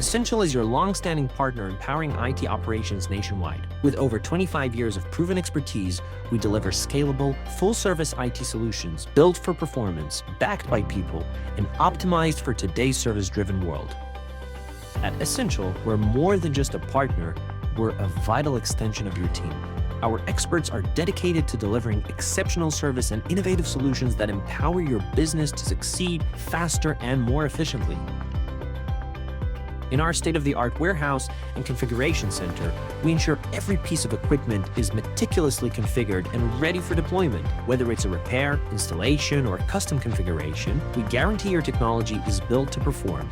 Essintial is your long-standing partner empowering IT operations nationwide. With over 25 years of proven expertise, we deliver scalable, full-service IT solutions built for performance, backed by people, and optimized for today's service-driven world. At Essintial, we're more than just a partner, we're a vital extension of your team. Our experts are dedicated to delivering exceptional service and innovative solutions that empower your business to succeed faster and more efficiently. In our state-of-the-art warehouse and configuration center, we ensure every piece of equipment is meticulously configured and ready for deployment. Whether it's a repair, installation, or custom configuration, we guarantee your technology is built to perform.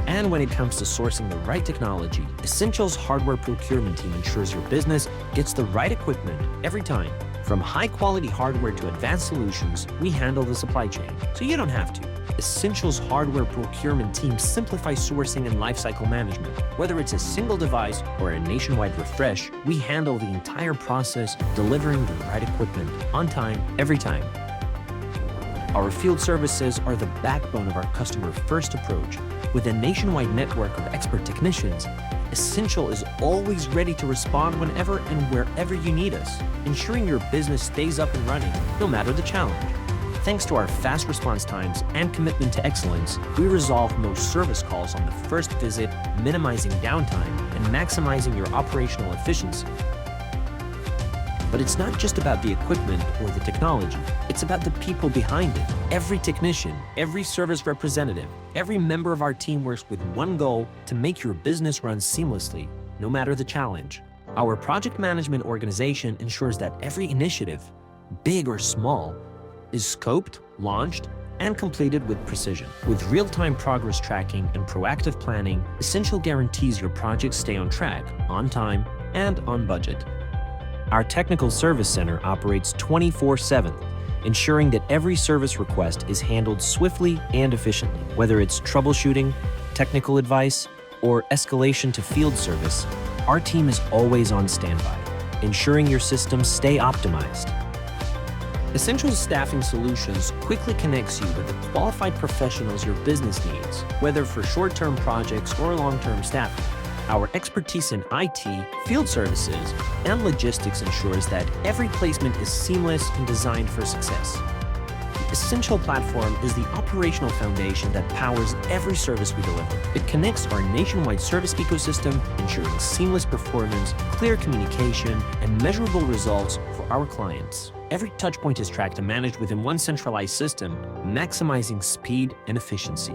And when it comes to sourcing the right technology, Essintial's hardware procurement team ensures your business gets the right equipment every time. From high-quality hardware to advanced solutions, we handle the supply chain, so you don't have to. Essintial's hardware procurement team simplifies sourcing and lifecycle management. Whether it's a single device or a nationwide refresh, we handle the entire process, delivering the right equipment on time, every time. Our field services are the backbone of our customer-first approach. With a nationwide network of expert technicians, Essintial is always ready to respond whenever and wherever you need us, ensuring your business stays up and running, no matter the challenge. Thanks to our fast response times and commitment to excellence, we resolve most service calls on the first visit, minimizing downtime and maximizing your operational efficiency. But it's not just about the equipment or the technology, it's about the people behind it. Every technician, every service representative, every member of our team works with one goal: to make your business run seamlessly, no matter the challenge. Our project management organization ensures that every initiative, big or small, is scoped, launched, and completed with precision. With real-time progress tracking and proactive planning, Essintial guarantees your projects stay on track, on time, and on budget. Our technical service center operates 24/7, ensuring that every service request is handled swiftly and efficiently. Whether it's troubleshooting, technical advice, or escalation to field service, our team is always on standby, ensuring your systems stay optimized. Essintial's staffing solutions quickly connects you with the qualified professionals your business needs, whether for short-term projects or long-term staffing. Our expertise in IT, field services, and logistics ensures that every placement is seamless and designed for success. The Essintial platform is the operational foundation that powers every service we deliver. It connects our nationwide service ecosystem, ensuring seamless performance, clear communication, and measurable results for our clients. Every touchpoint is tracked and managed within one centralized system, maximizing speed and efficiency.